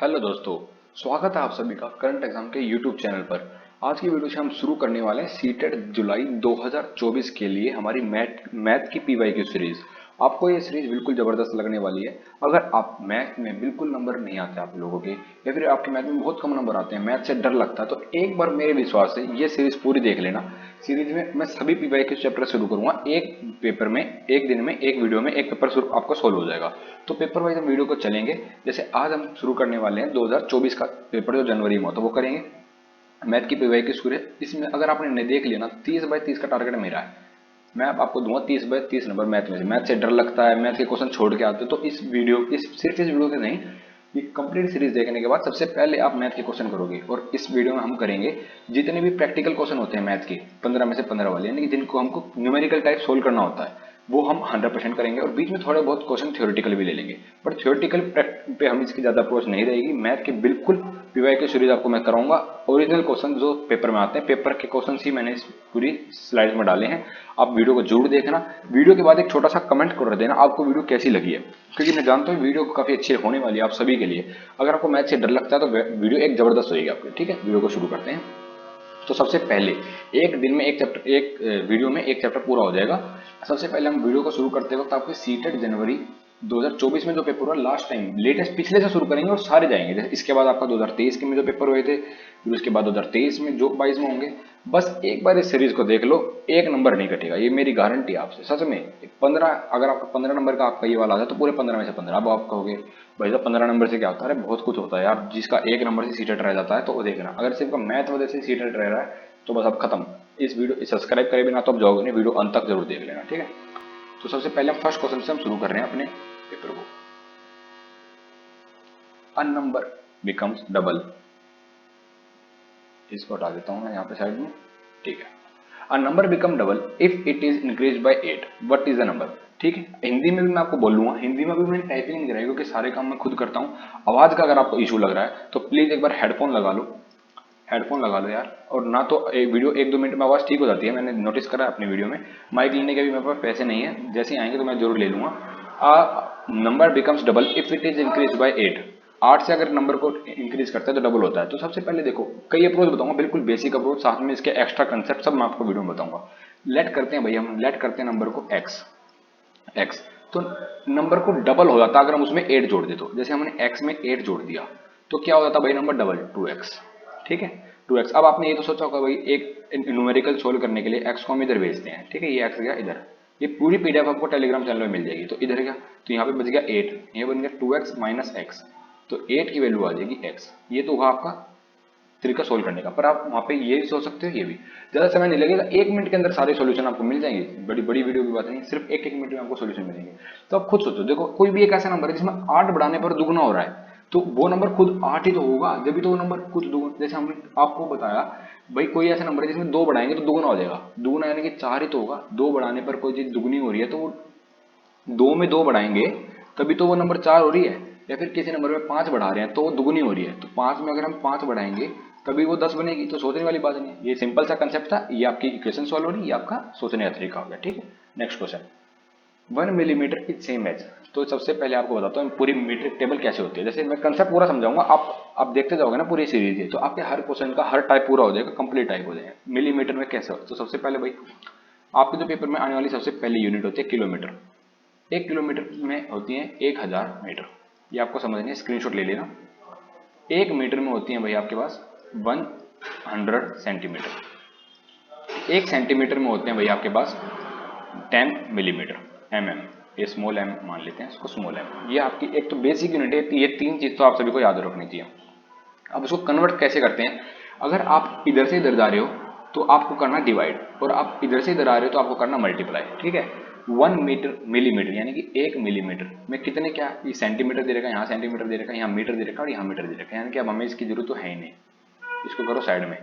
Hello दोस्तों, स्वागत है आप सभी का करंट एग्जाम के यूट्यूब चैनल पर। आज की वीडियो से हम शुरू करने वाले हैं सीटेट जुलाई 2024 के लिए हमारी मैथ की पीवाईक्यू सीरीज। आपको ये सीरीज बिल्कुल जबरदस्त लगने वाली है। अगर आप मैथ में बिल्कुल नंबर नहीं आते आप लोगों के, या फिर आपके मैथ में बहुत कम नंबर आते हैं, मैथ से डर लगता है, तो एक बार मेरे विश्वास से ये सीरीज पूरी देख लेना। सीरीज में मैं सभी पीवाईक्यू चैप्टर शुरू करूंगा, एक पेपर में, एक दिन में, एक वीडियो में एक पेपर आपका सोल्व हो जाएगा। तो पेपर वाइज हम वीडियो को चलेंगे। जैसे आज हम शुरू करने वाले हैं 2024 का पेपर जो जनवरी में होता है वो करेंगे। मैथ की पीवाई की सूर्य, इसमें अगर आपने देख लिया ना, 30/30 का टारगेट मेरा है। मैं आपको दूंगा 30/30 नंबर मैथ में से। मैथ से डर लगता है, मैथ के क्वेश्चन छोड़ के आते हो, तो इस वीडियो सिर्फ इस वीडियो के नहीं, ये कंप्लीट सीरीज देखने के बाद सबसे पहले आप मैथ के क्वेश्चन करोगे। और इस वीडियो में हम करेंगे जितने भी प्रैक्टिकल क्वेश्चन होते हैं मैथ के, 15 में से 15 वाले, यानी कि जिनको हमको न्यूमेरिकल टाइप सोल्व करना होता है, वो हम 100% करेंगे। और बीच में थोड़े बहुत क्वेश्चन थ्योरेटिकल भी ले लेंगे, पर थ्योरेटिकल पे हम इसकी ज्यादा अप्रोच नहीं रहेगी। मैथ के बिल्कुल पीवाई की सीरीज आपको मैं कराऊंगा। ओरिजिनल क्वेश्चन जो पेपर में आते हैं, पेपर के क्वेश्चन ही मैंने इस पूरी स्लाइड में डाले हैं। आप वीडियो को जरूर देखना। वीडियो के बाद एक छोटा सा कमेंट कर देना आपको वीडियो कैसी लगी है, क्योंकि मैं जानता हूँ वीडियो काफी अच्छी होने वाली है आप सभी के लिए। अगर आपको मैथ से डर लगता है तो वीडियो एक जबरदस्त होगी आपकी। ठीक है, वीडियो को शुरू करते हैं। तो सबसे पहले एक दिन में एक चैप्टर, एक वीडियो में एक चैप्टर पूरा हो जाएगा। सबसे पहले हम वीडियो को शुरू करते वक्त आपके सीटेट जनवरी 2024 में जो पेपर हुआ लास्ट टाइम, लेटेस्ट पिछले से शुरू करेंगे और सारे जाएंगे। जैसे इसके बाद आपका 2023 के में जो पेपर हुए थे, फिर उसके बाद 2023 में जो 22 में होंगे। बस एक बार इस सीरीज को देख लो, एक नंबर नहीं कटेगा, ये मेरी गारंटी है आपसे। सच में 15, अगर आपका 15 नंबर का आपका ये वाला आता है तो पूरे 15 में से 15। अब आप कहोगे भाई साहब 15 नंबर से क्या होता है? अरे बहुत कुछ होता है यार। जिसका एक नंबर से सीटेट रह जाता है तो वो देखना, अगर सिर्फ मैथ वजह से सीटेट रह रहा है तो बस अब खत्म। इस वीडियो सब्सक्राइब करे बिना तो आप जाओगे नहीं, वीडियो अंत तक जरूर देख लेना, ठीक है। तो सबसे पहले हम फर्स्ट क्वेश्चन से हम शुरू कर रहे हैं अपने पेपर को। अ नंबर बिकम्स डबल, इसको हटा देता हूं मैं यहाँ पे साइड में, ठीक है। A number become double if it is increase by 8, what is the number? ठीक है, हिंदी में भी मैं आपको बोलूंगा। हिंदी में भी मैंने टाइपिंग नहीं कराई क्योंकि सारे काम मैं खुद करता हूँ। आवाज का अगर आपको इशू लग रहा है तो प्लीज एक बार हेडफोन लगा लो, हेडफोन लगा लो यार। और ना तो वीडियो 1-2 मिनट में आवाज ठीक हो जाती है, मैंने नोटिस करा है अपनी वीडियो में। माइक लेने के भी मेरे पास पैसे नहीं है, जैसे ही आएंगे तो मैं जरूर ले लूंगा। Number becomes double if it is increase by 8, 8 से अगर नंबर को इंक्रीज करता है तो डबल होता है। तो सबसे पहले देखो, कई अप्रोच बताऊंगा, बिल्कुल बेसिक अप्रोच, साथ में इसके एक्स्ट्रा कंसेप्ट सब मैं आपको वीडियो में बताऊंगा। लेट करते हैं भैया, हम लेट करते हैं नंबर को एक्स। एक्स तो नंबर को डबल हो जाता अगर हम उसमें 8 जोड़ दे। तो जैसे हमने एक्स में 8 जोड़ दिया तो क्या हो जाता भाई नंबर डबल, 2x। ठीक है, 2x। अब आपने ये तो सोचा होगा भाई एक न्यूमेरिकल सोल्व करने के लिए एक्स को हम इधर भेजते हैं, ठीक है, ये एक्स गया इधर। ये पूरी पीडीएफ आपको टेलीग्राम चैनल में मिल जाएगी। तो इधर गया तो यहाँ पे बच गया 8, ये बन गया 2x माइनस एक्स। तो 8 की वैल्यू आ जाएगी x। ये तो हुआ आपका तरीका सोल्व करने का। पर आप वहां पे ये भी सोच सकते हो, ये भी ज्यादा समय नहीं लगेगा, 1 मिनट के अंदर सारे सॉल्यूशन आपको मिल जाएंगे। बड़ी बड़ी वीडियो की बात नहीं, सिर्फ एक एक मिनट में आपको सॉल्यूशन मिलेंगे। तो आप खुद सोचो, देखो कोई भी एक ऐसा नंबर है जिसमें 8 बढ़ाने पर दुगना हो रहा है, तो वो नंबर खुद 8 ही तो होगा, जब भी तो वो नंबर खुद दुगना। जैसे हमने आपको बताया भाई, कोई ऐसा नंबर है जिसमें 2 बढ़ाएंगे तो दुगना हो जाएगा, दुगना यानी कि 4 ही तो होगा। 2 बढ़ाने पर कोई चीज दुगनी हो रही है तो वो 2 में 2 बढ़ाएंगे तभी तो वो नंबर 4 हो रही है। या फिर किसी नंबर में 5 बढ़ा रहे हैं तो वो दुगनी हो रही है, तो 5 में अगर हम 5 बढ़ाएंगे तभी वो 10 बनेगी। तो सोचने वाली बात नहीं है, ये सिंपल सा कंसेप्ट था। ये आपकी इक्वेशन सॉल्व हो रही है, ये आपका सोचने का तरीका हो गया, ठीक है। Next question, 1 millimetre is same as. तो सबसे पहले आपको बताता हूँ पूरी मीट्रिक टेबल कैसे होती है। जैसे मैं कंसेप्ट पूरा समझाऊंगा, आप देखते जाओगे ना पूरी सीरीज है, तो आपके हर क्वेश्चन का हर टाइप पूरा हो जाएगा, कंप्लीट टाइप हो जाएगा। मिलीमीटर में कैसे हो, तो सबसे पहले भाई आपके जो पेपर में आने वाली सबसे पहली यूनिट होती है किलोमीटर। 1 किलोमीटर में होती है 1000 मीटर, ये आपको समझनी है, स्क्रीनशॉट ले लेना। 1 मीटर में होती है भाई आपके पास 100 सेंटीमीटर। 1 सेंटीमीटर में होते हैं भाई आपके पास 10 मिलीमीटर, mm। ये स्मॉल m मान लेते हैं इसको, स्मॉल m। ये आपकी एक तो बेसिक यूनिट है, ये 3 चीज तो आप सभी को याद रखनी चाहिए। अब इसको कन्वर्ट कैसे करते हैं? अगर आप इधर से इधर जा रहे हो तो आपको करना डिवाइड, और आप इधर से इधर आ रहे हो तो आपको करना मल्टीप्लाई, ठीक है। 1 मीटर मिलीमीटर यानी कि 1 मिलीमीटर में कितने, क्या ये सेंटीमीटर दे रखा है, यहाँ सेंटीमीटर दे रखा है, यहाँ मीटर दे रखा है और यहाँ मीटर दे रखा है, यानी कि अब हमें इसकी जरूरत तो है ही नहीं। इसको करो साइड में।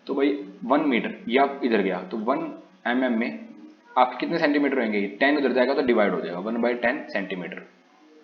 तो भाई 1 मीटर, ये आप इधर गया तो 1 mm में आपके कितने सेंटीमीटर होंगे? 10 उधर जाएगा तो डिवाइड हो जाएगा, 1/10 सेंटीमीटर।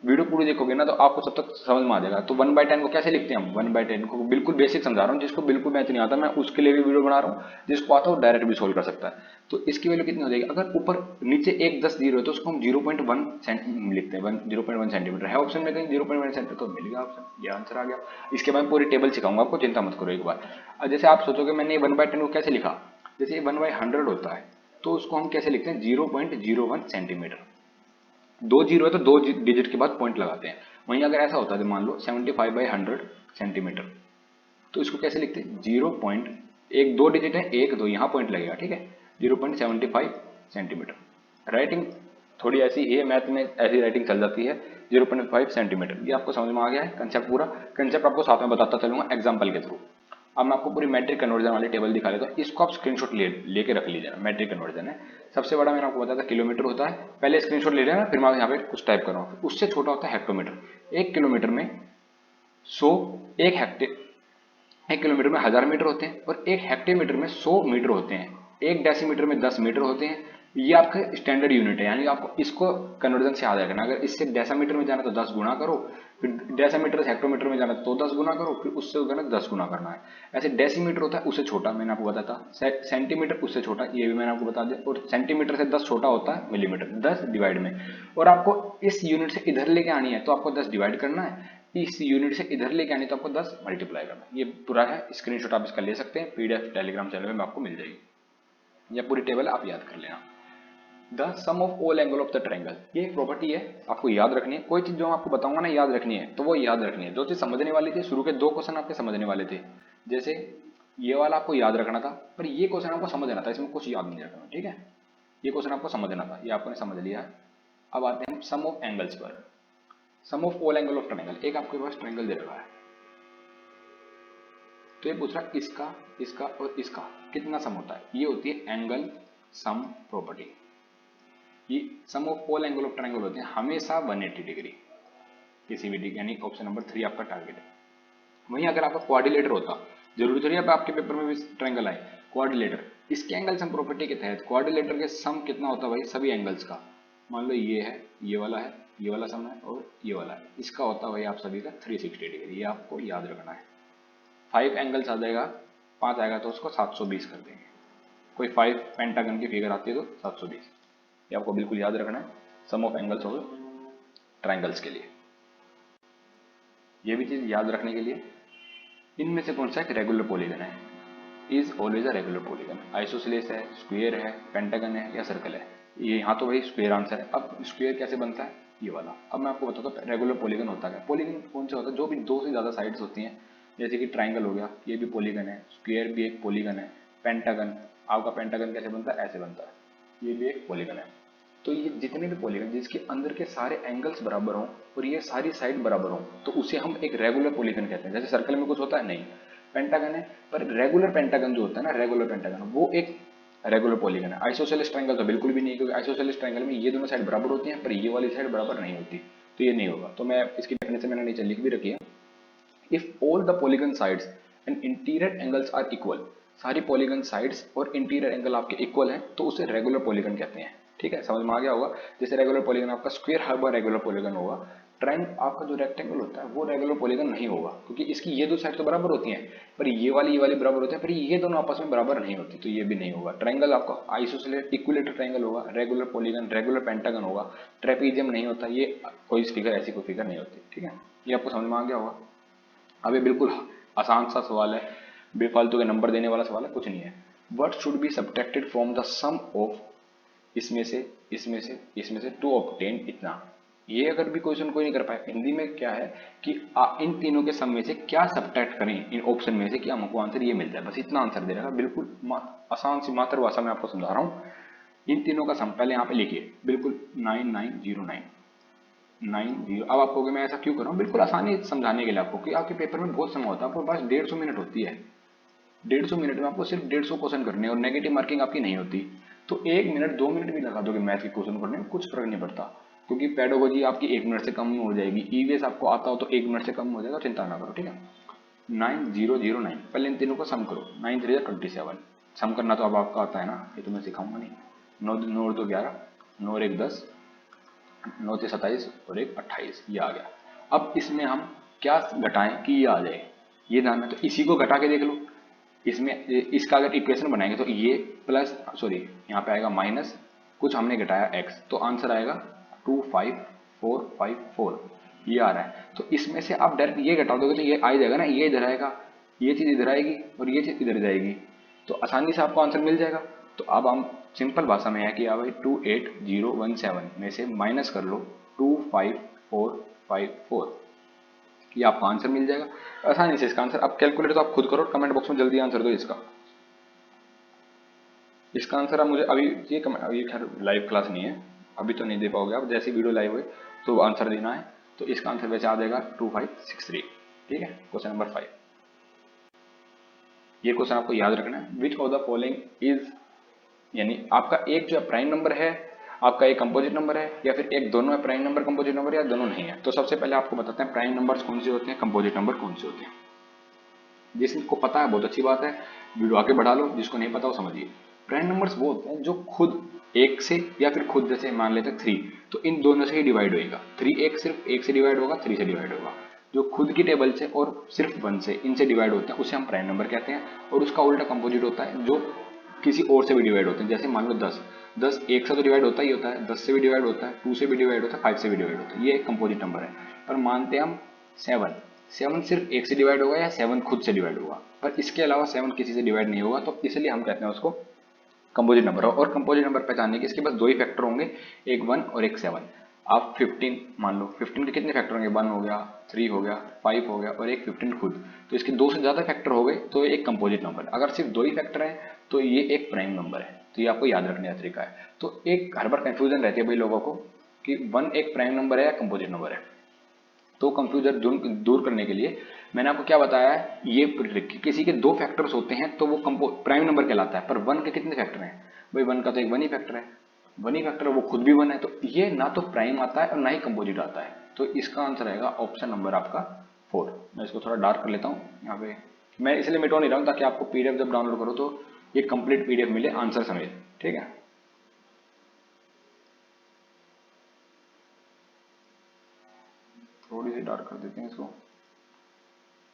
वीडियो पूरी देखोगे ना तो आपको सब तक समझ में आ जाएगा। तो 1/10 को कैसे लिखते हैं हम, 1/10 को बिल्कुल बेसिक समझा रहा हूँ, जिसको बिल्कुल मैथ नहीं आता मैं उसके लिए भी वीडियो बना रहा हूँ, जिसको आता है वो डायरेक्ट भी सोल्व कर सकता है। तो इसकी वैल्यू कितनी हो जाएगी, अगर ऊपर नीचे 1 10 जीरो है तो उसको हम 0.1 लिखते हैं, 0.1 सेंटीमीटर है ऑप्शन में कहीं 0.1 सेंटीमीटर, तो मिल गया ऑप्शन, ये आंसर आ गया। इसके बाद पूरी टेबल सिखाऊंगा आपको, चिंता मत करो एक बार। अब जैसे आप सोचोगे मैंने 1/10 को कैसे लिखा, जैसे 1/100 होता है तो उसको हम कैसे लिखते हैं 0.01 सेंटीमीटर, 2 जीरो है तो 2 डिजिट के बाद पॉइंट लगाते हैं। वहीं अगर ऐसा होता है मान लो 75/100 सेंटीमीटर, तो इसको कैसे लिखते हैं 0 पॉइंट, एक 2 डिजिट है, एक 2 यहाँ पॉइंट लगेगा, ठीक है, 0.75 सेंटीमीटर। राइटिंग थोड़ी ऐसी ही है, मैथ में ऐसी राइटिंग चल जाती है, 0.5 सेंटीमीटर। ये आपको समझ में आ गया है कंसेप्ट पूरा, कंसेप्ट आपको साथ में बताता चलूंगा एग्जाम्पल के थ्रू। अब मैं आपको पूरी मैट्रिक कन्वर्जन वाली टेबल दिखा देता हूँ, इसको आप स्क्रीनशॉट लेके रख लीजिए। मैट्रिक कन्वर्जन है, सबसे बड़ा मैंने आपको बताया था किलोमीटर होता है, पहले स्क्रीनशॉट ले लेना, फिर मैं यहाँ पे कुछ टाइप कर रहा हूँ। उससे छोटा होता है हेक्टोमीटर, 1 किलोमीटर में 100, 1 हेक्टे 1 किलोमीटर में 1000 मीटर होते हैं, और 1 हेक्टेमीटर में 100 मीटर होते हैं, 1 डेसीमीटर में 10 मीटर होते हैं। ये आपका स्टैंडर्ड यूनिट है, यानी आपको इसको कन्वर्जन से याद रखना। अगर इससे डेसीमीटर में जाना तो 10 गुना करो, फिर डेसीमीटर से हेक्टोमीटर में जाना तो 10 गुना करो, फिर उससे होगा ना 10 गुना करना है। ऐसे डेसीमीटर होता है उससे छोटा, मैंने आपको बताया था, सेंटीमीटर उससे छोटा, ये भी मैंने आपको बता दिया, और सेंटीमीटर से 10 छोटा होता है मिलीमीटर, 10 डिवाइड में। और आपको इस यूनिट से इधर लेके आनी है तो आपको 10 डिवाइड करना है, इस यूनिट से इधर लेके आनी तो आपको 10 मल्टीप्लाई करना है। ये पूरा है, स्क्रीनशॉट आप इसका ले सकते हैं, पीडीएफ टेलीग्राम चैनल में आपको मिल जाएगी। यह पूरी टेबल आप याद कर लेना। The sum of all angle of the triangle, ये एक प्रॉपर्टी है, आपको याद रखनी है। कोई चीज जो आपको बताऊंगा ना याद रखनी है तो वो याद रखनी है। जो चीज समझने वाली थी, शुरू के 2 क्वेश्चन आपके समझने वाले थे, जैसे ये वाला आपको याद रखना था, पर ये क्वेश्चन आपको समझना था, इसमें कुछ याद नहीं रखना, ठीक है। ये क्वेश्चन आपको समझना था, ये आपने समझ लिया है। अब आते हैं सम ऑफ एंगल्स पर। Sum of all angle of triangle, एक आपके पास ट्रायंगल दे रखा है, तो ये पूछ रहा है इसका, इसका और इसका कितना सम होता है, ये होती है एंगल सम प्रॉपर्टी। ये sum of all angle of triangle होते हैं हमेशा 180 डिग्री, किसी भी डिग्री, यानी ऑप्शन नंबर 3 आपका टारगेट है। वहीं अगर आपका क्वाड्रिलेटर होता, जरूरी थोड़ी है आपके पेपर में भी ट्रायंगल आए, क्वाड्रिलेटर, इसके एंगल सम प्रॉपर्टी के तहत क्वाड्रिलेटर के सम कितना होता है भाई, सभी एंगल्स का। मान लो ये है, ये वाला है, ये वाला सम है और ये वाला है, इसका होता है भाई आप सभी का 360 डिग्री, ये आपको याद रखना है। 5 एंगल्स आ जाएगा, 5 आएगा तो उसको 720 कर देंगे। कोई 5 पेंटागन की फिगर आती है तो 720, ये आपको बिल्कुल याद रखना है सम ऑफ एंगल्स ऑफ ट्रायंगल्स के लिए। ये भी चीज याद रखने के लिए, इनमें से कौन सा एक रेगुलर पॉलीगन है, is always a regular polygon. Isosceles है, स्क्वायर है, पेंटागन है या सर्कल है, ये यहाँ तो भाई स्क्वायर आंसर है। अब स्क्वायर कैसे बनता है, ये वाला। अब मैं आपको बताता हूँ रेगुलर पॉलीगन होता है। पॉलीगन कौन सा होता है, जो भी 2 से ज्यादा साइड्स होती हैं, जैसे कि ट्राइंगल हो गया, ये भी पॉलीगन है, स्क्वायर भी एक पॉलीगन है, पेंटागन, आपका पेंटागन कैसे बनता है, ऐसे बनता है, ये भी एक पॉलीगन है। तो ये जितने भी पॉलीगन जिसके अंदर के सारे एंगल्स बराबर हों और ये सारी साइड बराबर हों, तो उसे हम एक रेगुलर पॉलीगन कहते हैं। जैसे सर्कल में कुछ होता है नहीं, पेंटागन है, पर रेगुलर पेंटागन जो होता है ना, रेगुलर पेंटागन वो एक रेगुलर पॉलीगन है। आइसोसेलेस ट्रायंगल तो बिल्कुल भी नहीं, क्योंकि आइसोसेलेस ट्रायंगल में ये दोनों साइड बराबर होती हैं पर ये वाली साइड बराबर नहीं होती, तो ये नहीं होगा। तो मैं इसकी डेफिनेशन मैंने नीचे लिख भी रखी है, if all the polygon sides and interior angles are equal, सारी पॉलीगन साइड्स और इंटीरियर एंगल आपके इक्वल हैं तो उसे रेगुलर पॉलीगन कहते हैं। ठीक है, समझ में आ गया होगा। जैसे रेगुलर पॉलीगन आपका स्क्वायर हर रेगुलर पॉलीगन होगा, ट्रायंगल आपका जो रेक्टेंगल होता है वो रेगुलर पॉलीगन नहीं होगा, क्योंकि इसकी ये 2 साइड तो बराबर होती हैं पर ये वाली बराबर होती है, पर ये दोनों आपस में बराबर नहीं होती, तो ये भी नहीं होगा। ट्रायंगल आपका आइसोसेलेस इक्विलेटर ट्रायंगल होगा, रेगुलर पॉलीगन, रेगुलर पेंटागन होगा, ट्रेपीजियम नहीं होता, ये कोई फिगर ऐसी कोई फिगर नहीं होती। ठीक है, ये आपको समझ में आ गया होगा। अब ये बिल्कुल आसान सा सवाल है, बेफालतू के नंबर देने वाला सवाल है, कुछ नहीं है। What should be subtracted from the sum of, इसमें से, इसमें से, इसमें से टू ऑब्टेन इतना। ये अगर भी क्वेश्चन कोई नहीं कर पाए, हिंदी में क्या है कि इन तीनों के सम में से क्या सब्ट्रैक्ट करें इन ऑप्शन में से कि हमको आंसर ये मिल जाए, बस इतना आंसर दे रहा है। बिल्कुल आसान सी मातृभाषा में आपको समझा रहा हूँ। इन तीनों का सम पहले यहाँ पे लिखिए, बिल्कुल 9909 90। अब आप कहोगे मैं ऐसा क्यों कर रहा हूँ, बिल्कुल आसानी समझाने के लिए आपको, कि आपके पेपर में बहुत समय होता है, आपके पास 150 मिनट होती है, 150 मिनट में आपको सिर्फ 150 क्वेश्चन करने और नेगेटिव मार्किंग आपकी नहीं होती। तो 1 मिनट 2 मिनट भी लगा दोगे मैथ के क्वेश्चन करने में, कुछ फर्क नहीं पड़ता, क्योंकि पेडागोजी आपकी 1 मिनट से कम में हो जाएगी। ईवीएस आपको आता हो तो 1 मिनट से कम हो जाएगा, चिंता ना करो। ठीक है, 9009, पहले इन तीनों को सम करो, 9 3 27, सम करना तो अब आपका आता है ना, ये तो मैं सिखाऊंगा नहीं। 9 9 2 11, 9 1 10, 9 से 27 और एक 28, ये आ गया। अब इसमें हम क्या घटाएं कि ये आ जाए, ये ध्यान में, तो इसी को घटा के देख लो। इसमें इसका अगर इक्वेशन बनाएंगे तो ये प्लस, सॉरी यहाँ पे आएगा माइनस, कुछ हमने घटाया x, तो आंसर आएगा 25454, ये आ रहा है। तो इसमें से आप डायरेक्ट ये घटा दोगे तो ये आ जाएगा ना, ये इधर आएगा, ये चीज़ इधर आएगी और ये चीज़ इधर जाएगी, तो आसानी से आपको आंसर मिल जाएगा। तो अब हम सिंपल भाषा में है कि भाई 28017 में से माइनस कर लो 25454, ये आपको आंसर मिल जाएगा आसानी से इसका आंसर। अब कैलकुलेटर तो आप खुद करो, कमेंट बॉक्स में जल्दी आंसर दो इसका आंसर। आप मुझे अभी ये खैर लाइव क्लास नहीं है, अभी तो नहीं दे पाओगे आप, जैसे वीडियो लाइव हुए तो आंसर देना है। तो इसका आंसर वैसे आ जाएगा 2563, ठीक है। क्वेश्चन नंबर 5, ये क्वेश्चन आपको याद रखना है। विच ऑफ द फॉलोइंग इज, यानी आपका एक जो प्राइम नंबर है, आपका एक कंपोजिट नंबर है, या फिर एक दोनों है प्राइम नंबर कंपोजिट नंबर, या दोनों नहीं है। तो सबसे पहले आपको बताते हैं प्राइम नंबर्स कौन से होते हैं, कंपोजिट नंबर कौन से होते हैं। जिसको पता है बहुत अच्छी बात है, वीडियो आगे बढ़ा लो, जिसको नहीं पता वो समझिए। प्राइम नंबर्स वो होते हैं जो खुद एक से, या फिर खुद जैसे मान लेते हैं 3, तो इन दोनों से ही डिवाइड होएगा। 3 एक सिर्फ एक से डिवाइड होगा, 3 से डिवाइड होगा। जो खुद की टेबल से और सिर्फ 1 से, इनसे डिवाइड होते हैं, उसे हम प्राइम नंबर कहते हैं। और उसका उल्टा कंपोजिट होता है जो किसी और से भी डिवाइड होते हैं। जैसे मान लो 10 एक से तो डिवाइड होता ही होता है, 10 से भी डिवाइड होता है, 2 से भी डिवाइड होता है, 5 से भी डिवाइड होता है, ये एक कंपोजिट नंबर है। पर मानते हैं हम 7 सिर्फ एक से डिवाइड होगा या 7 खुद से डिवाइड होगा, पर इसके अलावा 7 किसी से डिवाइड नहीं होगा, तो इसलिए हम कहते हैं उसको कंपोजिट नंबर। और कंपोजिट नंबर पहचानने के इसके पास 2 ही फैक्टर होंगे, एक 1 और एक 7। आप 15 मान लो, 15 के कितने फैक्टर होंगे, 1 हो गया, 3 हो गया, 5 हो गया और एक 15 खुद, तो इसके 2 से ज्यादा फैक्टर हो गए तो ये एक कंपोजिट नंबर। अगर सिर्फ 2 ही फैक्टर है तो ये एक प्राइम नंबर है। तो ये आपको याद रखने का तरीका है। तो एक हर बार कंफ्यूजन रहती है भाई लोगों को कि 1 एक प्राइम नंबर है या कंपोजिट नंबर है। तो कंफ्यूजन दूर करने के लिए मैंने आपको क्या बताया है, ये किसी के 2 फैक्टर्स होते हैं तो वो प्राइम नंबर कहलाता है। पर 1 के कितने फैक्टर हैं भाई, 1 का तो एक 1 ही फैक्टर है, 1 ही फैक्टर है, वो खुद भी 1 है, तो ये ना तो प्राइम आता है और ना ही कंपोजिट आता है। तो इसका आंसर आएगा ऑप्शन नंबर आपका 4। मैं इसको थोड़ा डार्क कर लेता हूँ यहाँ पे, मैं इसलिए मिटा नहीं रहा हूँ ताकि आपको पीडीएफ जब डाउनलोड करो तो ये कंप्लीट पीडीएफ मिले आंसर समेत, ठीक है। थोड़ी सी डार्क कर देते हैं इसको,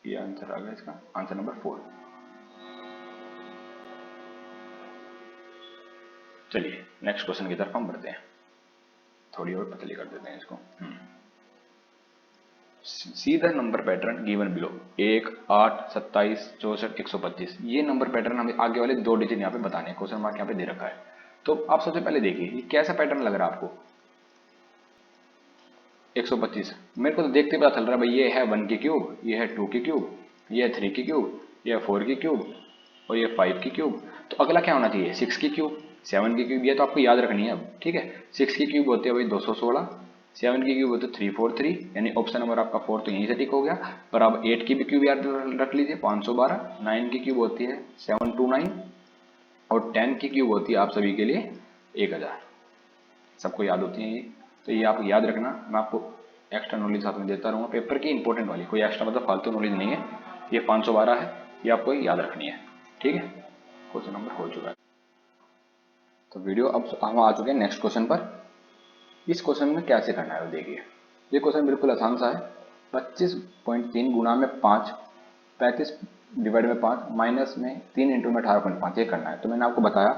ये आंसर आ गया इसका, आंसर नंबर 4। चलिए नेक्स्ट क्वेश्चन की तरफ हम बढ़ते हैं, थोड़ी और पतली कर देते हैं इसको। See the number pattern given below, 1, 8, 27, 64, 125। ये नंबर पैटर्न हमें आगे वाले 2 डिजिट यहाँ पे बताने हैं, क्वेश्चन मार्क यहाँ पे दे रखा है। तो आप सबसे पहले देखिए ये कैसा पैटर्न लग रहा है आपको। 125 मेरे को तो देखते पता चल रहा है भाई, ये है 1 की क्यूब, ये है 2 की क्यूब, ये है 3 की क्यूब, ये है 4 की क्यूब और ये 5 की क्यूब। तो अगला क्या होना चाहिए, 6 की क्यूब, 7 की क्यूब, ये तो आपको याद रखनी है अब, ठीक है। 6 की क्यूब होती है भाई 216, 7 की क्यूब होती है 343, यानी ऑप्शन नंबर आपका 4 तो यहीं से टिक हो गया। पर अब 8 की भी क्यूब याद रख लीजिए 512, 9 की क्यूब होती है 729 और 10 की क्यूब होती है आप सभी के लिए 1000। सबको याद होती है ये, तो ये आप याद रखना। मैं आपको एक्स्ट्रा नॉलेज साथ में देता रहूँगा, पेपर की इंपॉर्टेंट वाली, कोई एक्स्ट्रा मतलब फालतू नॉलेज नहीं है। ये 512 है, ये आपको याद रखनी है, ठीक है। क्वेश्चन नंबर हो चुका है। तो वीडियो अब हम आ चुके हैं नेक्स्ट क्वेश्चन पर। इस क्वेश्चन में कैसे करना है देखिए, ये क्वेश्चन बिल्कुल आसान सा है। 25.3 गुणा में 5, 35 डिवाइड में 5 माइनस में 3 इंटू में 18.5, ये करना है। तो मैंने आपको बताया,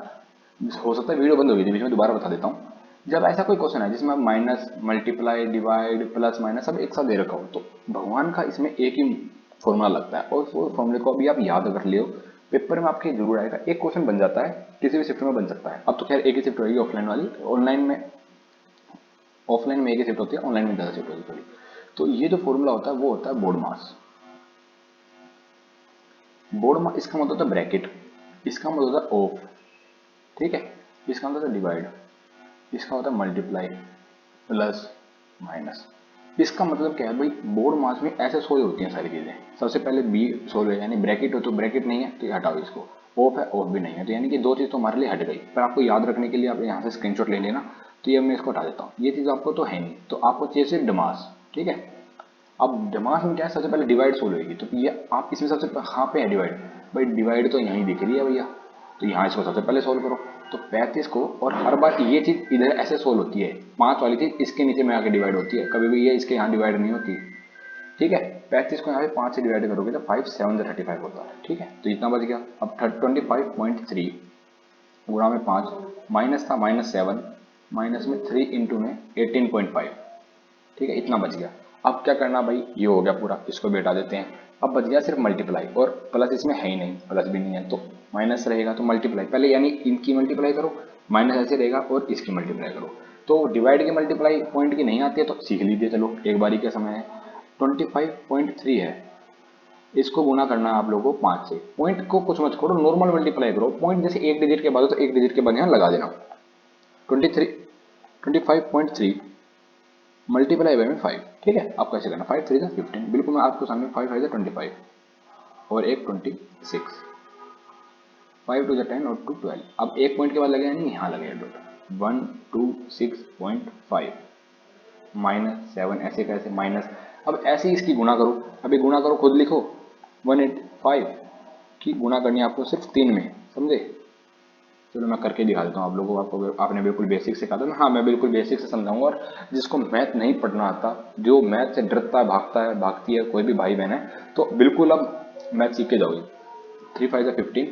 हो सकता है वीडियो बंद हो गई थी बीच में, दोबारा बता देता हूँ। जब ऐसा कोई क्वेश्चन है जिसमें minus, multiply, divide, plus minus सब एक साथ दे रखा हो, तो भगवान का इसमें एक ही फॉर्मूला लगता है और वो फॉर्मूले को अभी आप याद कर लियो, पेपर में आपके जरूर आएगा। एक क्वेश्चन बन जाता है, किसी भी शिफ्ट में बन सकता है। अब तो खैर एक ही शिफ्ट होगी ऑफलाइन वाली, ऑफलाइन में एक ही शिफ्ट होती है, ऑनलाइन में ज़्यादा शिफ्ट होती है थोड़ी। तो ये जो फॉर्मूला होता है वो होता है बोर्ड मास। बोर्ड मास इसका मतलब होता है ब्रैकेट, इसका मतलब होता है ऑफ, ठीक है। इसका मतलब होता है डिवाइड, इसका होता है मल्टीप्लाई, प्लस, माइनस। इसका मतलब क्या है भाई, बोर्ड मास में ऐसे सोल्व होती हैं सारी चीजें। सबसे पहले बी सोल्व है, यानी ब्रैकेट हो तो ब्रैकेट नहीं है तो ये हटाओ इसको, ऑफ है ऑफ भी नहीं है, तो यानी कि 2 चीज तो हमारे लिए हट गई। पर आपको याद रखने के लिए आप यहाँ से स्क्रीनशॉट ले लेना। तो ये मैं इसको हटा देता हूँ, ये चीज आपको तो है नहीं, तो आपको चाहिए सिर्फ डमास, ठीक है। अब डमास में क्या है, सबसे पहले डिवाइड सोल्व होगी, तो ये आप इसमें सबसे कहाँ पे है डिवाइड, भाई डिवाइड तो यहीं दिख रही है भैया, तो यहाँ इसको सबसे पहले सोल्व करो। तो 35 को, और हर बार ये चीज़ इधर ऐसे सोल्व होती है, 5 वाली चीज़ इसके नीचे में आके डिवाइड होती है, कभी भी ये इसके यहाँ डिवाइड नहीं होती। ठीक है, 35 को यहाँ पे 5 से डिवाइड करोगे तो 5 7 35 होता है। ठीक है, तो इतना बच गया। अब 25.3 गुणा में 5, माइनस था -7, माइनस में 3 इंटू में 18.5। ठीक है, इतना बच गया। अब क्या करना भाई, ये हो गया पूरा, इसको भी हटा देते हैं। अब बच गया सिर्फ मल्टीप्लाई, और प्लस इसमें है ही नहीं, प्लस भी नहीं है तो माइनस रहेगा, तो मल्टीप्लाई पहले यानी इनकी मल्टीप्लाई करो, माइनस ऐसे रहेगा, और इसकी मल्टीप्लाई करो। तो डिवाइड की मल्टीप्लाई पॉइंट की नहीं आती है तो सीख लीजिए, चलो एक बारी का समय है। 25.3 है, इसको गुना करना है आप लोगों को 5 से। पॉइंट को कुछ मत करो, नॉर्मल मल्टीप्लाई करो। पॉइंट जैसे एक डिजिट के बाद हो तो एक डिजिट के बाद यहाँ लगा देना। 25.3 मल्टीप्लाई बाय में 5। ठीक है, आप कैसे करना, 5 3 15, बिल्कुल मैं आपको सामने 5 5 25 और एक 26, 5 2 10 और 2 12। अब एक पॉइंट के बाद लगेगा नहीं, यहाँ लगेगा डॉट, 126.5 -7, ऐसे कैसे माइनस। अब ऐसे ही इसकी गुणा करो, अभी गुणा करो, खुद लिखो। 185 की गुणा करनी है आपको सिर्फ 3 में, समझे। चलो मैं करके दिखा देता हूँ आप लोगों को, आपको आपने बिल्कुल बेसिक सिखा था ना। हाँ, मैं बिल्कुल बेसिक से समझाऊंगा, और जिसको मैथ नहीं पढ़ना आता, जो मैथ से डरता है, भागता है, भागती है, कोई भी भाई बहन है, तो बिल्कुल अब मैथ सीख के जाओगे। 3 5 15,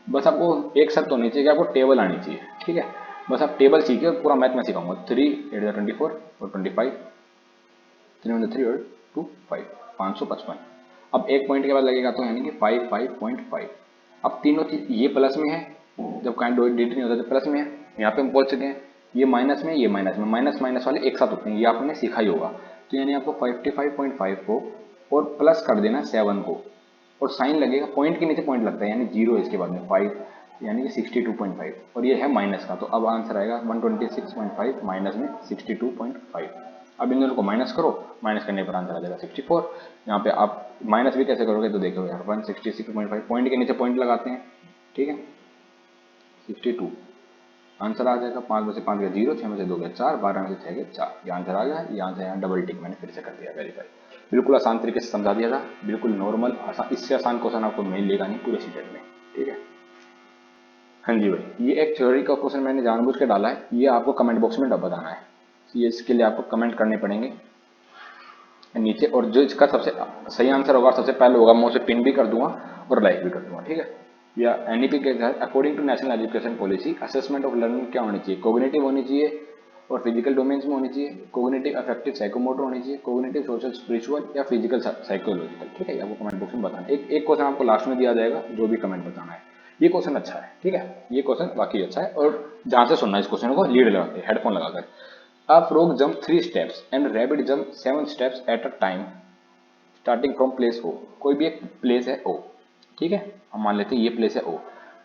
बस आपको एक शर्त होनी चाहिए कि आपको टेबल आनी चाहिए। ठीक है, बस आप टेबल सीखिए, पूरा मैथ में सिखाऊंगा। 3 8 24 और 25, 3 3 और 2 5, 555। अब एक पॉइंट के बाद लगेगा तो यानी कि 5.5। अब तीनों चीज ये प्लस में है, जब काइंड डिजिट नहीं होता तो प्लस में है, यहाँ पे हम पहुंच चुके हैं। ये माइनस में, ये माइनस में, माइनस माइनस वाले एक साथ होते हैं, ये आपने सीखा ही होगा। तो यानी आपको 55.5 को और प्लस कर देना 7 को, और साइन लगेगा, पॉइंट के नीचे पॉइंट लगता है, यानी 0 इसके बाद में 5, यानी कि 62.5, और ये है माइनस का। तो अब आंसर आएगा 126.5 माइनस में 62.5। अब इन दोनों को माइनस करो, माइनस करने पर आंसर आ जाएगा 64। यहाँ पे आप माइनस भी कैसे करोगे तो देखो यार, 166.5, पॉइंट के नीचे पॉइंट लगाते हैं। ठीक है, 62 आंसर आ जाएगा। 5 में से 5 गया 0, 6 में से 2 गया 4, 12 में से 6 गया 4, ये आंसर आ गया। ये आंसर यहाँ डबल टिक मैंने फिर से कर दिया, वेरीफाई। बिल्कुल आसान तरीके से समझा दिया था, बिल्कुल नॉर्मल आसान, इससे आसान क्वेश्चन आपको मिलेगा नहीं पूरे सीटेट में। ठीक है, हाँ जी भाई, ये एक थ्योरी का क्वेश्चन मैंने जानबूझ के डाला है, ये आपको कमेंट बॉक्स में बताना है। ये इसके लिए आपको कमेंट करने पड़ेंगे नीचे, और जो इसका सबसे सही आंसर होगा, सबसे पहले होगा, मैं उसे पिन भी कर दूंगा और लाइक भी कर दूंगा। ठीक है, या एनईपी के तहत according to national education policy assessment of learning क्या होनी चाहिए, कोग्निटिव होनी चाहिए और फिजिकल डोमेन्स में होनी चाहिए, कोग्निटिव अफेक्टिव साइकोमोटर होनी चाहिए, कोग्निटिव सोशल स्पिरिचुअल या फिजिकल साइकोलॉजिकल। ठीक है, आपको कमेंट बॉक्स में बताना। एक क्वेश्चन आपको लास्ट में दिया जाएगा, जो भी कमेंट बताना है। ये क्वेश्चन अच्छा है, ठीक है, ये क्वेश्चन वाकई अच्छा है, और जहां से सुनना है इस क्वेश्चन को लीड लगा के, हेडफोन लगाकर। A frog jumped 3 steps and rabbit jumped 7 steps at a time starting from place O। कोई भी एक प्लेस है O, ठीक है, हम मान लेते हैं ये प्लेस है O।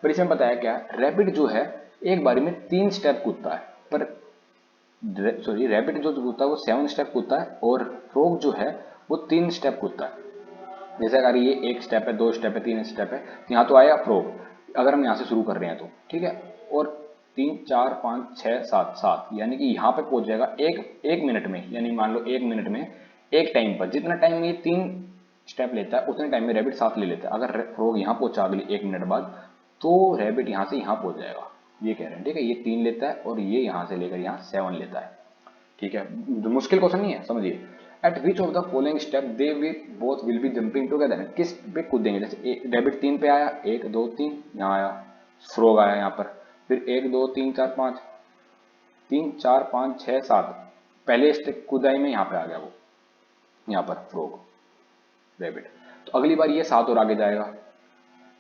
पर इसमें बताया क्या, रैबिट जो है एक बारी में 3 स्टेप कूदता है, पर सॉरी, रैबिट जो कूदता है वो 7 स्टेप कूदता है, और फ्रॉग जो है वो 3 स्टेप कूदता है। जैसे अगर ये 1 स्टेप है, 2 स्टेप है, 3 स्टेप है, तो यहाँ तो आया फ्रॉग, अगर हम यहाँ से शुरू कर रहे हैं तो, ठीक है, और 3 4 5 6 7 7, यानी कि यहाँ पे पहुंच जाएगा एक मिनट में, यानी मान लो 1 मिनट में एक टाइम पर जितना टाइम ये 3 स्टेप लेता है उतने टाइम में रैबिट 7 ले लेता है। अगर फ्रॉग यहाँ पहुंचा अगली 1 मिनट बाद, तो रैबिट यहाँ से यहाँ पहुंच जाएगा, ये कह रहे हैं। ठीक है, ये 3 लेता है और ये यहाँ से लेकर यहाँ 7 लेता है। ठीक है, मुश्किल क्वेश्चन नहीं है, समझिए। At which of the following step they we both will be jumping together, किस पे कूदेंगे। जैसे रैबिट 3 पे आया, 1 2 3, यहाँ आया, फ्रॉग आया यहाँ पर, फिर 1 2 3 4 5, 3 4 5 6 7, पहले स्टेप कूदाई में यहाँ पे आ गया वो, यहाँ पर फ्रॉग रैबिट। तो अगली बार ये 7 और आगे जाएगा,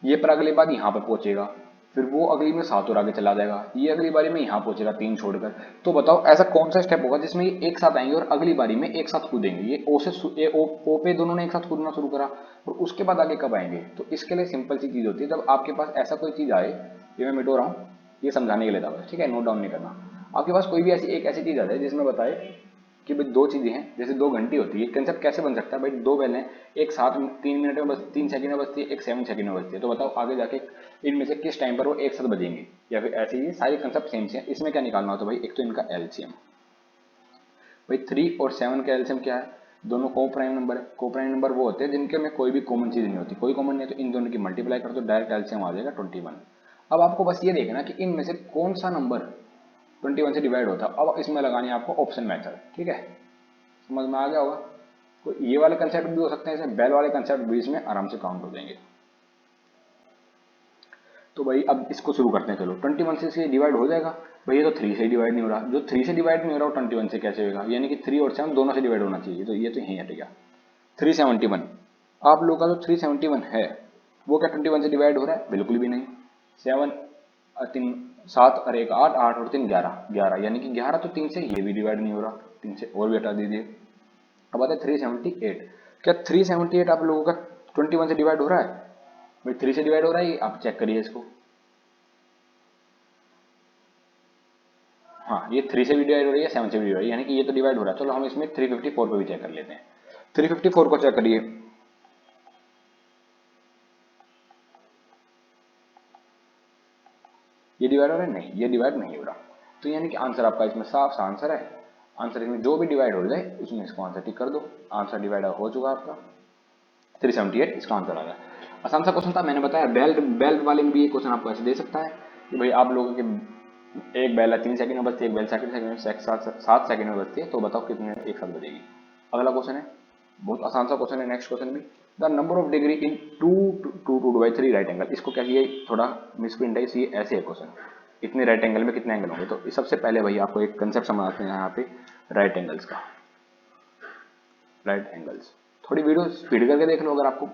ये पर अगली बार यहाँ पर पहुंचेगा, फिर वो अगली में 7 और आगे चला जाएगा, ये अगली बारी में यहाँ पहुंचेगा 3 छोड़कर। तो बताओ ऐसा कौन सा स्टेप होगा जिसमें ये एक साथ आएंगे और अगली बारी में एक साथ कूदेंगे। ये ओ से ओ पे दोनों ने एक साथ कूदना शुरू करा, और उसके बाद आगे कब आएंगे। तो इसके लिए सिंपल सी चीज होती है, जब आपके पास ऐसा कोई चीज आए, ये मैं मिटो रहा हूँ, ये समझाने के लिए था बस, ठीक है, नोट डाउन नहीं करना। आपके पास कोई भी ऐसी चीज आ जाए जिसमें बताए कि भाई 2 चीजें हैं, जैसे 2 घंटी होती है, कंसेप्ट कैसे बन सकता है भाई, 2 बैलें एक साथ 3 मिनट में बस 3 सेकंड में बजती है, एक 7 सेकंड में बजती है। तो बताओ आगे जाके इनमें से किस टाइम पर वो एक साथ बजेंगे, या फिर ऐसे ही सारे कंसेप्ट सेम से हैं। इसमें क्या निकालना होता है भाई, एक तो इनका एलसीएम, भाई 3 और 7 का एलसीएम क्या है, दोनों को प्राइम नंबर है। को प्राइम नंबर वो होते हैं जिनके में कोई भी कॉमन चीज नहीं होती, कोई कॉमन नहीं है, तो इन दोनों की मल्टीप्लाई कर दो, डायरेक्ट एलसीएम आ जाएगा 21। अब आपको बस ये देखना कि इनमें से कौन सा नंबर 21 से डिवाइड होता है। अब इसमें लगानी है आपको ऑप्शन मेथड, ठीक है, समझ में आ गया होगा। तो ये वाले कंसेप्ट भी हो सकते हैं, इसमें बेल वाले कंसेप्ट भी इसमें आराम से काउंट हो जाएंगे। तो भाई अब इसको शुरू करते हैं, चलो 21 से डिवाइड हो जाएगा। भाई ये तो 3 से डिवाइड नहीं हो रहा, जो 3 से डिवाइड नहीं हो रहा वो 21 से कैसे होगा, यानी कि 3 और 7 दोनों से डिवाइड होना चाहिए, तो ये तो यही हटेगा। 371, आप लोग का जो 371 है वो क्या 21 से डिवाइड हो रहा है, बिल्कुल भी नहीं। 7 3 7 और 1 8, 8 और 3 11, 11 यानी कि 11 तो 3 से ये भी डिवाइड नहीं हो रहा, 3 से और भी हटा दीजिए। अब आता है 378, क्या 378 आप लोगों का 21 से डिवाइड हो रहा है, भाई 3 से डिवाइड हो रहा है, आप चेक करिए इसको। हाँ ये 3 से भी डिवाइड हो रही है, 7 से भी डिवाइड, यानी कि ये तो डिवाइड हो रहा है। चलो हम इसमें 354 पे भी चेक कर लेते हैं। 354 को चेक करिए, ये डिवाइड हो रहा है, नहीं ये डिवाइड नहीं हो रहा। तो यानी कि आंसर आपका इसमें साफ सा आंसर है। आंसर इसमें जो भी डिवाइड हो जाए उसमें इसको आंसर टिक कर दो। आंसर डिवाइड हो चुका आपका 378, इसका आंसर आ गया। आसान सा क्वेश्चन था, मैंने बताया बेल्ट बेल्ट वाले में भी ये क्वेश्चन आपको ऐसे दे सकता है कि भाई आप लोगों के एक बेल 3 सेकंड में बचती है, एक बेल सेकंड में 7 सेकंड में बचती है, तो बताओ कितने एक साथ बजेगी। अगला क्वेश्चन है, बहुत आसान सा क्वेश्चन है। नेक्स्ट क्वेश्चन भी, the number of degree in 2 2 2/3 right angle. इसको क्या किया, थोड़ा मिसप्रिंट है, ये ऐसे है क्वेश्चन, इतने राइट एंगल में कितने एंगल होंगे। तो सबसे पहले भाई आपको एक कंसेप्ट समझाते हैं यहाँ पे राइट एंगल्स का। राइट एंगल्स थोड़ी वीडियो स्पीड करके देख लो, अगर आपको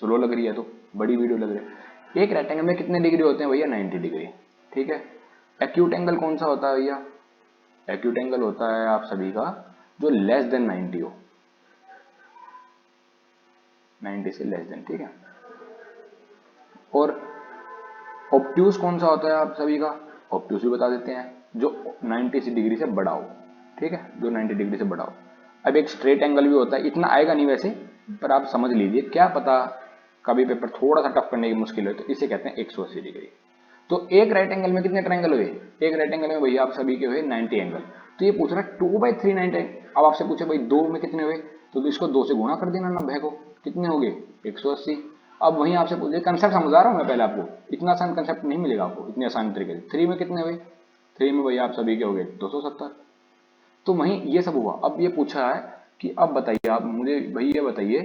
स्लो लग रही है तो, बड़ी वीडियो लग रही है। एक राइट एंगल में कितने डिग्री होते हैं भैया, 90 डिग्री, ठीक है। एक्यूट एंगल कौन सा होता है भैया, एक्यूट एंगल होता है आप सभी का जो लेस देन 90 हो, 90 से लेस देन, ठीक है। और ऑब्ट्यूज कौन सा होता है आप सभी का, ऑब्ट्यूज भी बता देते हैं, जो 90 डिग्री से बड़ा हो, ठीक है, जो 90 डिग्री से बड़ा हो। अब एक स्ट्रेट एंगल भी होता है, इतना आएगा नहीं वैसे, पर आप समझ लीजिए, क्या पता कभी पेपर थोड़ा सा टफ करने की मुश्किल है, तो इसे कहते हैं 180 डिग्री। तो एक राइट एंगल में कितने ट्रायंगल हुए, एक राइट एंगल में भैया आप सभी के हुए 90 एंगल। तो ये पूछ रहा है 2/3 90। अब आपसे पूछे भाई 2 में कितने हुए, तो इसको 2 से गुणा कर देना 90 को, कितने हो गए 180। अब वहीं आपसे पूछे, कंसेप्ट समझा रहा हूं मैं पहले आपको, इतना आसान कंसेप्ट नहीं मिलेगा आपको इतने आसान तरीके से। 3 में कितने हुए, 3 में भैया आप सभी के हो गए 270। तो वहीं ये सब हुआ। अब ये पूछा है कि अब बताइए आप मुझे भाई ये बताइए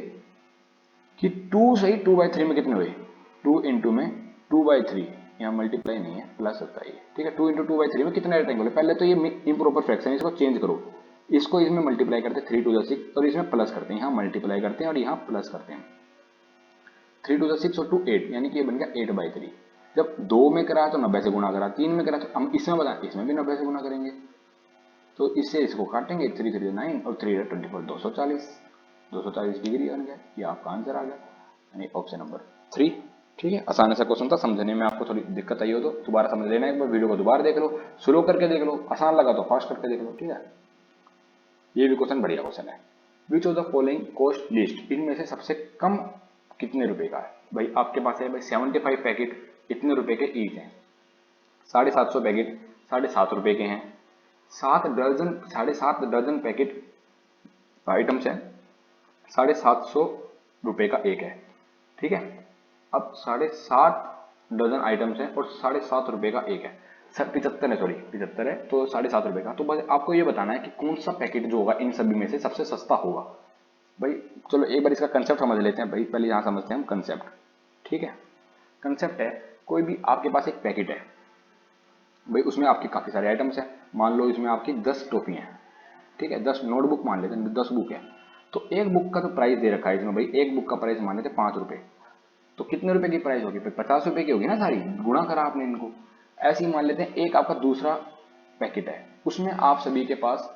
कि 2 सही 2/3 में कितने हुए, 2 इंटू में 2/3, यहाँ मल्टीप्लाई नहीं है प्लस होता है, ठीक है। 2 इंटू 2/3 में कितने रेक्टेंगल है, पहले तो ये इम्प्रॉपर फ्रैक्शन है, इसको चेंज करो, इसको इसमें मल्टीप्लाई करते हैं 3 टू द 6 और इसमें प्लस करते हैं, यहाँ मल्टीप्लाई करते हैं और यहाँ प्लस करते हैं। 3 टू द 6 और 2 8, यानी कि ये बन गया 8/3। जब 2 में करा तो 90 से गुणा करा, 3 में करा तो हम इसमें बताएं, इसमें भी 90 से गुणा करेंगे। तो इससे इसको काटेंगे, 3 3 9 और 3 24, 240 डिग्री बन गया। ये आपका आंसर आ गया, यानी ऑप्शन नंबर 3, ठीक है। आसान सा क्वेश्चन था, समझने में आपको थोड़ी दिक्कत आई हो तो दोबारा समझ लेना, एक बार वीडियो को दोबारा देख लो, स्लो करके देख लो, आसान लगा तो फास्ट करके देख लो, ठीक है। ये भी क्वेश्चन बढ़िया क्वेश्चन है। विच of the following cost list, इनमें से सबसे कम कितने रुपए का है। भाई आपके पास है भाई 75 पैकेट इतने रुपए के ईच हैं, 750 पैकेट 7.5 रुपए के हैं, 7.5 दर्जन पैकेट आइटम्स हैं, 750 रुपए का एक है, ठीक है। अब 7.5 डजन आइटम्स हैं और 7.5 रुपए का एक है, सर 75 है, सॉरी 75 है, तो 7.5 रुपए का। तो बस आपको ये बताना है कि कौन सा पैकेट जो होगा इन सभी में से सबसे सस्ता होगा। भाई चलो एक बार इसका कंसेप्ट समझ लेते हैं भाई, पहले यहाँ समझते हैं हम कंसेप्ट, ठीक है। कंसेप्ट है, कोई भी आपके पास एक पैकेट है भाई, उसमें आपके काफी सारे आइटम्स हैं, मान लो इसमें आपकी 10 टॉफी हैं, ठीक है, 10 नोटबुक मान लेते हैं, 10 बुक है। तो एक बुक का तो प्राइस दे रखा है इसमें भाई, एक बुक का प्राइस मान लेते 5 रुपए, तो कितने रुपए की प्राइस होगी, 50 रुपए की होगी ना, सारी गुणा करा आपने इनको। ऐसे ही मान लेते हैं एक आपका दूसरा पैकेट है, उसमें आप सभी के पास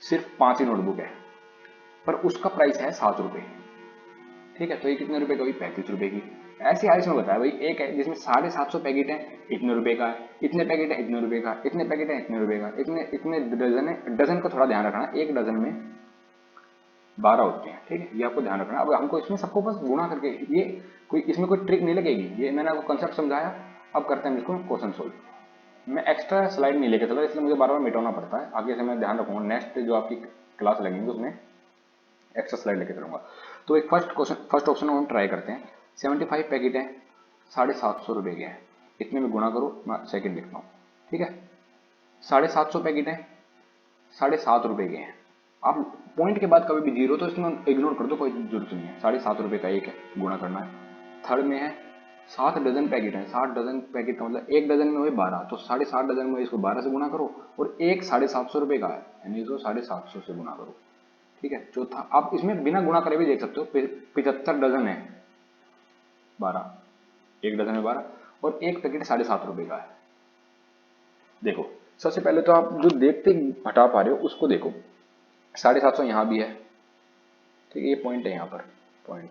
सिर्फ 5 ही नोटबुक है, पर उसका प्राइस है 7 रुपए, ठीक है। तो ये कितने रुपए की होगी, 35 रुपए की। ऐसे आज में बताया भाई, एक है जिसमें 750 पैकेट है, इतने रुपए का है, इतने पैकेट है इतने रुपए का, इतने पैकेट है इतने रुपए का, इतने इतने डजन है, डजन का थोड़ा ध्यान रखना, एक डजन में 12 होते हैं, ठीक है, ये आपको ध्यान रखना। अब हमको इसमें सबको बस गुणा करके, ये कोई इसमें कोई ट्रिक नहीं लगेगी, ये मैंने आपको कंसेप्ट समझाया। अब करते हैं इसको क्वेश्चन सोल्व। मैं एक्स्ट्रा स्लाइड नहीं लेके चला, इसलिए मुझे बार बार मिटाना पड़ता है, आगे से मैं ध्यान रखूंगा, नेक्स्ट जो आपकी क्लास लगेंगे उसमें एक्स्ट्रा स्लाइड लेके चलूंगा। तो एक फर्स्ट ऑप्शन हम ट्राई करते हैं, 75 पैकेट है, 750 रुपए के हैं, इतने में गुणा करो, मैं सेकंड लिखता हूँ, ठीक है। 750 पैकेट है, 7.5 रुपए के हैं। आप पॉइंट के बाद कभी भी जीरो तो इसमें इग्नोर कर दो, कोई जरूरत नहीं है। 7.5 रुपए का एक है, गुणा करना है। थर्ड में है 7 डजन पैकेट है, 7 डजन पैकेट का मतलब 1 डजन में हुए 12, तो 7.5 डजन में इसको 12 से गुणा करो, और एक 750 रुपए का है, यानी इसको 750 से गुणा करो, ठीक है। चौथा, आप इसमें बिना गुणा करे भी देख सकते हो, 75 डजन है 12, 1 डजन में 12, और एक पैकेट 7.5 रुपए का है। देखो सबसे पहले तो आप जो देखते हटा पा रहे हो उसको देखो, 750 यहाँ भी है, ठीक है, ये पॉइंट है यहाँ पर, पॉइंट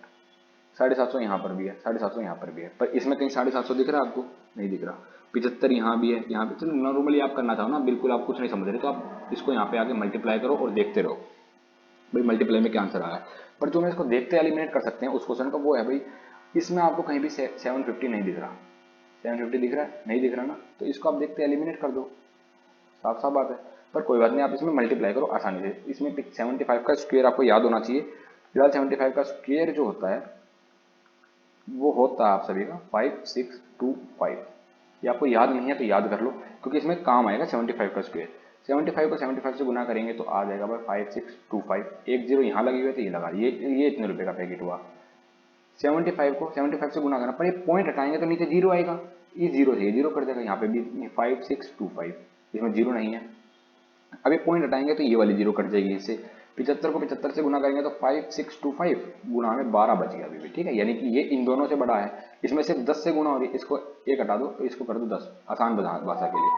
750 यहाँ पर भी है, 750 यहाँ पर भी है, पर इसमें कहीं 750 दिख रहा है आपको? नहीं दिख रहा। 75 यहाँ भी है, यहाँ पे। चलो नॉर्मली आप करना चाहो ना, बिल्कुल आप कुछ नहीं समझ रहे तो आप इसको यहाँ पे आके मल्टीप्लाई करो और देखते रहो भाई मल्टीप्लाई में क्या आंसर आ रहा है। पर जो मैं इसको देखते एलिमिनेट कर सकते हैं उस क्वेश्चन का, वो है भाई इसमें आपको कहीं भी 750 नहीं दिख रहा। 750 दिख रहा है? नहीं दिख रहा ना, तो इसको आप देखते एलिमिनेट कर दो, साफ साफ बात है। पर कोई बात नहीं, आप इसमें मल्टीप्लाई करो आसानी से। इसमें 75 का स्क्वायर आपको याद होना चाहिए। फिलहाल 75 का स्क्वायर जो होता है वो होता है आप सभी का 5625। ये आपको याद नहीं है तो याद कर लो, क्योंकि इसमें काम आएगा 75 का स्क्वायर। 75 को 75 से गुना करेंगे तो आ जाएगा भाई 5625। एक जीरो यहाँ लगे हुए थे, ये लगा, ये इतने रुपए का पैकेट हुआ। 75 को 75 से गुना करना, पर ये पॉइंट हटाएंगे तो नीचे जीरो आएगा, ये जीरो से ये जीरो कर देगा, यहाँ पे भी 5625, इसमें जीरो नहीं है। अब ये पॉइंट हटाएंगे तो ये वाली जीरो कट जाएगी इससे। 75 को 75 से गुना करेंगे तो 5625 गुना में 12 बच गया अभी भी, ठीक है। यानी कि ये इन दोनों से बड़ा है, इसमें सिर्फ 10 से गुना हो रही है, इसको एक हटा दो तो इसको कर दो 10, आसान भाषा के लिए।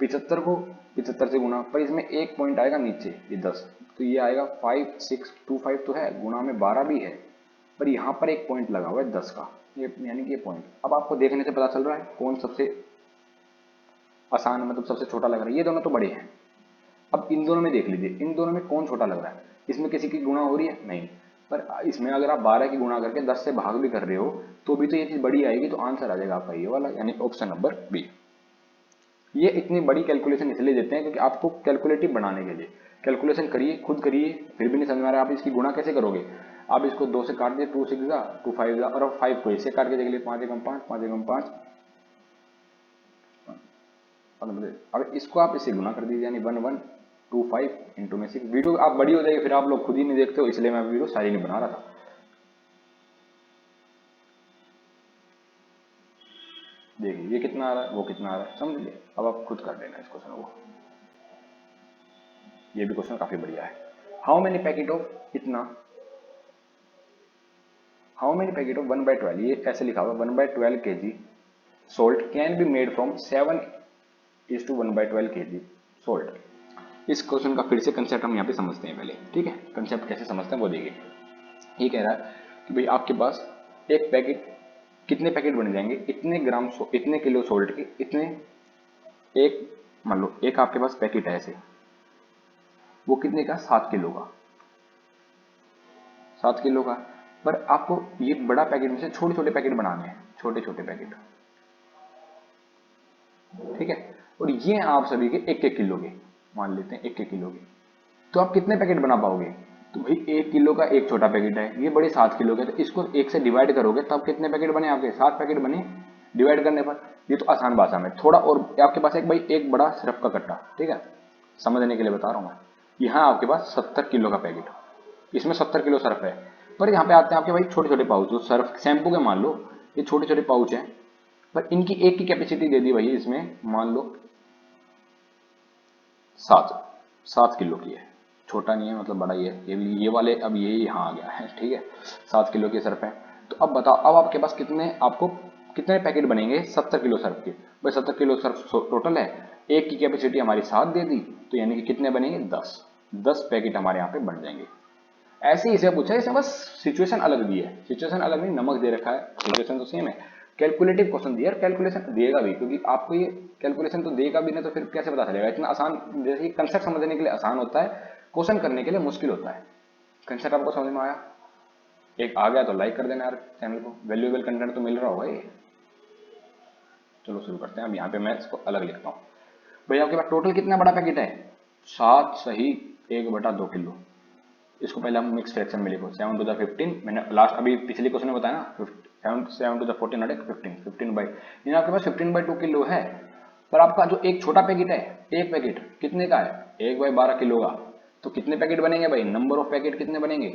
75 को 75 से गुना, पर इसमें एक पॉइंट आएगा नीचे, ये 10, तो ये आएगा 5625 तो है, गुना में 12 भी है, पर यहाँ पर एक पॉइंट लगा हुआ है 10 का, ये यानी कि ये पॉइंट। अब आपको देखने से पता चल रहा है कौन सबसे आसान, मतलब सबसे छोटा लग रहा है। ये दोनों तो बड़े हैं। अब इन दोनों में देख लीजिए, इन दोनों में कौन छोटा लग रहा है? इसमें किसी की गुणा हो रही है? नहीं। पर इसमें अगर आप 12 की गुणा करके 10 से भाग भी कर रहे हो तो भी तो ये चीज बड़ी आएगी, तो आंसर आ जाएगा आपका ये वाला, यानी ऑप्शन नंबर बी। ये इतनी बड़ी कैलकुलेशन इसलिए देते हैं क्योंकि आपको कैलकुलेटिव बनाने के लिए। कैलकुलेशन करिए, खुद करिए, फिर भी नहीं समझ में आ रहा आप इसकी गुणा कैसे करोगे? आप इसको 2 से काट दिए, 2 6 जा 2 5 जा, और अब 5 को इससे काट के देख लिए, 5 एकम 5, 5 एकम 5। अब इसको आप इससे गुना कर दीजिए, यानी 1125 इंटू में 6। वीडियो आप बड़ी हो जाएगी, फिर आप लोग खुद ही नहीं देखते हो, इसलिए मैं वीडियो सारी नहीं बना रहा था। देखिए ये कितना आ रहा है, वो कितना आ रहा है, समझ लिए। अब आप खुद कर देना इस क्वेश्चन को। ये भी क्वेश्चन काफी बढ़िया है। हाउ मेनी पैकेट ऑफ इतना, हाउ मेनी पैकेट ऑफ 1/12, ये ऐसे लिखा हुआ 1/12 kg salt can be made from 7:1/12 kg salt. इस क्वेश्चन का फिर से कंसेप्ट हम यहाँ पे समझते हैं पहले, ठीक है। कंसेप्ट कैसे समझते हैं वो देखिए। ये कह रहा है कि भाई आपके पास एक पैकेट, कितने पैकेट बन जाएंगे, इतने ग्राम इतने किलो सोल्ट के, इतने, एक मान लो एक आपके पास पैकेट है ऐसे, वो कितने का, 7 किलो का, 7 किलो का। पर आपको ये बड़ा पैकेट में से छोटे छोटे पैकेट बनाने हैं, छोटे छोटे पैकेट, ठीक है। और ये आप सभी के 1-1 किलो के, मान लेते हैं 1-1 किलो के। तो आप कितने पैकेट बना पाओगे? तो भाई 1 किलो का एक छोटा पैकेट है, ये बड़े 7 किलो के, तो इसको 1 से डिवाइड करोगे तब कितने पैकेट बने आपके? 7 पैकेट बने डिवाइड करने पर। ये तो आसान भाषा में। थोड़ा और आपके पास एक भाई एक बड़ा सिरप का कट्टा, ठीक है, समझने के लिए बता रहा हूं मैं। यहाँ आपके पास 70 किलो का पैकेट, इसमें 70 किलो सर्फ है। पर यहाँ पे आते हैं आपके भाई छोटे छोटे पाउच, जो सर्फ शैम्पू के मान लो, ये छोटे छोटे पाउच हैं, पर इनकी एक की कैपेसिटी दे दी भाई इसमें, मान लो 7 किलो की है। छोटा नहीं है, मतलब बड़ा ही है ये वाले। अब ये यहाँ आ गया है, ठीक है, 7 किलो के सर्फ है। तो अब बताओ, अब आपके पास कितने, आपको कितने पैकेट बनेंगे 70 किलो सर्फ के? भाई 70 किलो सर्फ टोटल है, एक की कैपेसिटी हमारी 7 दे दी, तो यानी कि कितने बनेंगे? 10 पैकेट हमारे यहाँ पे बन जाएंगे। ऐसे ही इसे पूछा है, इसमें बस सिचुएशन अलग दी है, सिचुएशन अलग नहीं, नमक दे रखा है, सिचुएशन तो सेम है। कैलकुलेटिव क्वेश्चन दिया, और कैलकुलेशन देगा भी, क्योंकि आपको ये कैलकुलेशन तो देगा भी नहीं तो फिर कैसे पता चलेगा? इतना आसान, जैसे कंसेप्ट समझने के लिए आसान होता है, क्वेश्चन करने के लिए मुश्किल होता है। कंसेप्ट आपको समझ में आया? एक आ गया तो लाइक कर देना यार चैनल को, वैल्यूएबल कंटेंट तो मिल रहा होगा ये। चलो शुरू करते हैं। अब यहाँ पे मैं इसको अलग लिखता हूँ। भैया आपके पास टोटल कितना बड़ा पैकेट है? 7 सही 1/2 किलो, इसको पहले हम मिक्स फ्रैक्शन में लिखो, 7 टू द 15, मैंने लास्ट अभी पिछले क्वेश्चन में बताया ना, 7 टू द 14 नॉट 15, 15 बाई, यानी आपके पास 15/2 किलो है, पर आपका जो एक छोटा पैकेट है, एक पैकेट कितने का है, 1/12 किलो का, तो कितने पैकेट बनेंगे भाई, नंबर ऑफ पैकेट कितने बनेंगे,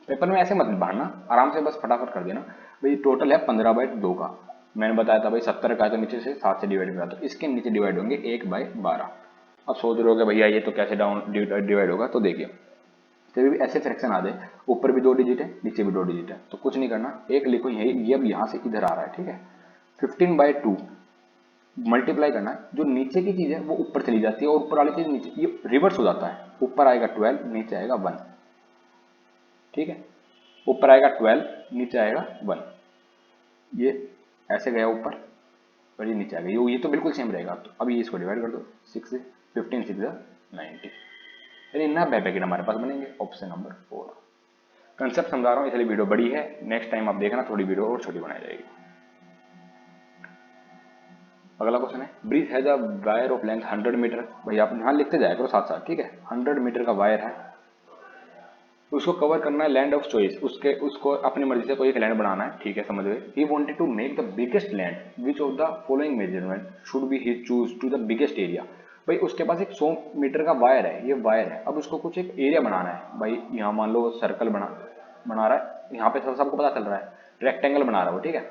पेपर में ऐसे मत भागना, आराम से बस फटाफट कर देना भाई, टोटल है 15/2 का, मैंने बताया था भाई 70 का, तो नीचे से 7 से डिवाइड करा, तो इसके नीचे डिवाइड होंगे 1/12। अब सोच रहे हो भैया ये तो कैसे डाउन डिवाइड होगा, तो देखिए जब भी ऐसे फ्रैक्शन आ जाए, ऊपर भी 2 डिजिट है, नीचे भी 2 डिजिट है, तो कुछ नहीं करना, एक लिखो यही, ये अब यहाँ से इधर आ रहा है, ठीक है, 15/2 मल्टीप्लाई करना है, जो नीचे की चीज है वो ऊपर चली जाती है और ऊपर वाली चीज नीचे, ये रिवर्स हो जाता है, ऊपर आएगा 12, नीचे आएगा 1, ठीक है, ऊपर आएगा 12, नीचे आएगा 1, ये ऐसे गया ऊपर और ये नीचे आ गया, ये तो बिल्कुल सेम रहेगा। तो अभी इसको डिवाइड कर दो 6 से, 15 6 90, यानी 90 पैकेट हमारे पास बनेंगे, ऑप्शन नंबर 4। कंसेप्ट समझा रहा हूँ इसलिए वीडियो बड़ी है, नेक्स्ट टाइम आप देखना थोड़ी वीडियो और छोटी बनाई जाएगी। अगला क्वेश्चन है, bridge has a wire of length 100 metre, भाई आप यहाँ लिखते जाया करो साथ साथ, ठीक है, 100 मीटर का वायर है, उसको कवर करना है लैंड ऑफ चॉइस, उसको अपनी मर्जी से कोई एक लैंड बनाना है, ठीक है, समझ गए। He wanted to make the biggest land, which of the following measurement should be he choose to the biggest area, भाई उसके पास एक 100 मीटर का वायर है, ये वायर है, अब उसको कुछ एक एरिया बनाना है, भाई यहाँ मान लो सर्कल बना रहा है, यहाँ पे सबको पता चल रहा है रेक्टेंगल बना रहा है वो, ठीक है,